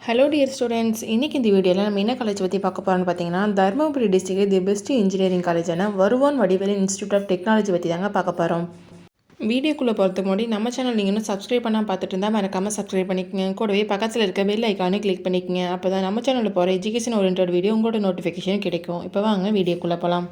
Hello dear students, இன்றைக்கி இந்த வீடியோவில் நம்ம என்ன காலேஜ் பற்றி பார்க்க போகிறோம்னு பார்த்தீங்கன்னா, Dharmapuri district the best engineering காலேஜான Varuvan Vadivelu institute of technology பற்றி தாங்க பார்க்க போகிறோம். வீடியோக்குள்ளே போகிறதுக்கு முன்னாடி நம்ம சேனல் நீங்கள் இன்னும் சப்ஸ்கிரைப் பண்ணால் பார்த்துட்டு இருந்தால் மறக்காமல் சப்ஸ்கிரைப் பண்ணிக்கங்க. கூடவே பக்கத்தில் இருக்க பெல் ஐக்கானே கிளிக் பண்ணிக்கங்க. அப்போ தான் நம்ம சேனலில் போகிற எஜுகேஷன் ஓரியன்ட் வீடியோ உங்களோட நோட்டிஃபிகேஷன் கிடைக்கும். இப்போ வாங்க வீடியோக்குள்ளே போகலாம்.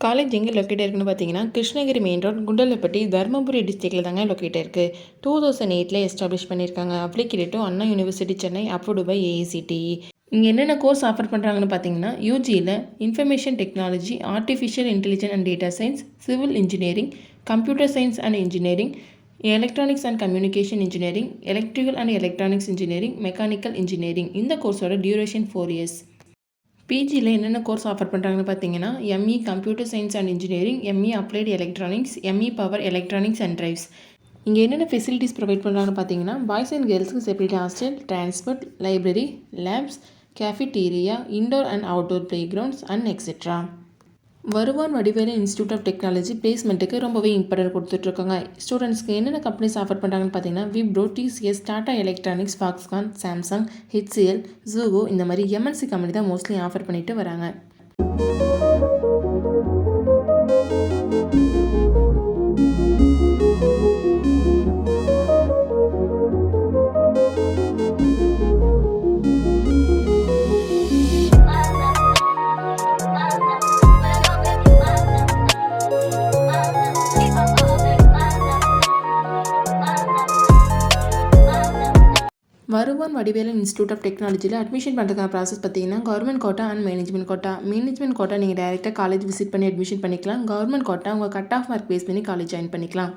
காலேஜ் எங்கே லொக்கேட் இருக்குன்னு பார்த்தீங்கன்னா, கிருஷ்ணகிரி மெயின் ரோட், குண்டலப்பட்டி, தருமபுரி டிஸ்ட்ரிக்டில் தாங்க லொக்கேட் இருக்குது. 2008 எஸ்டாப்ளிஷ் பண்ணியிருக்காங்க. Affiliated to Anna university Chennai, approved by AICTE. இங்கே என்னென்ன கோர்ஸ் ஆஃபர் பண்ணுறாங்கன்னு பார்த்தீங்கன்னா, யூஜியில் information technology, artificial intelligence and data science, civil engineering, computer science and engineering, electronics and communication engineering, electrical and electronics engineering, mechanical engineering. இந்த கோர்ஸோட duration 4 years. பிஜியில் என்னென்ன course offer பண்ணுறாங்கன்னு பார்த்தீங்கன்னா, ME computer science and engineering, ME applied electronics, ME power electronics and drives. இங்கே என்னென்ன facilities provide பண்ணுறாங்கன்னு பார்த்தீங்கன்னா, boys and கேர்ள்ஸுக்கு separate hostel, transport, library, labs, cafeteria, indoor and outdoor play grounds and etcetera. Varuvan Vadivelu institute of technology பிளேஸ்மெண்ட்டுக்கு ரொம்பவே important கொடுத்துட்ருக்காங்க. ஸ்டூடெண்ட்ஸ்க்கு என்னென்ன கம்பெனிஸ் ஆஃபர் பண்ணுறாங்கன்னு பார்த்தீங்கன்னா, Wipro, TCS, Tata electronics, Foxconn, Samsung, HCL, ஜூகோ இந்த மாதிரி MNC கம்பெனி தான் மோஸ்ட்லி ஆஃபர் பண்ணிட்டு வராங்க. வருவான் வடிவேலு இன்ஸ்டியூட் ஆஃப் டெக்னாலஜியில் அட்மிஷன் பண்ணுறதுக்கான ப்ராசஸ் பார்த்தீங்கன்னா, government quota and management quota. Management quota நீங்கள் டேரெக்டாக காலேஜ் விசிட் பண்ணி அட்மிஷன் பண்ணிக்கலாம். கவர்மெண்ட் கோட்டா உங்கள் கட் ஆஃப் மார்க் பேஸ் பண்ணி காலேஜ் ஜாயின் பண்ணிக்கலாம்.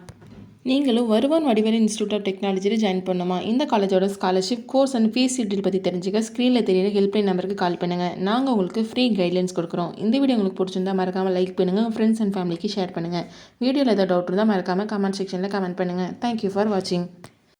நீங்களும் வருவான் வடிவேலு இன்ஸ்டியூட் ஆஃப் டெக்னாலஜியில் ஜாயின் பண்ணணுமா? இந்த காலேஜோட scholarship, course and fees detail பற்றி தெரிஞ்சுக்க ஸ்க்ரீனில் தெரியிற ஹெல்ப்லைன் நம்பருக்கு கால் பண்ணுங்கள். நாங்கள் உங்களுக்கு ஃப்ரீ கைட்லைன்ஸ் கொடுக்குறோம். இந்த வீடியோ உங்களுக்கு பிடிச்சிருந்தா மறக்காமல் லைக் பண்ணுங்கள், ஃப்ரெண்ட்ஸ் அண்ட் ஃபேமிலிக்கு ஷேர் பண்ணுங்கள். வீடியோவில் ஏதாவது டவுட் இருந்தால் மறக்காமல் கமெண்ட் செக்ஷனில் கமெண்ட் பண்ணுங்கள். தேங்க்யூ ஃபார் வாட்சிங்.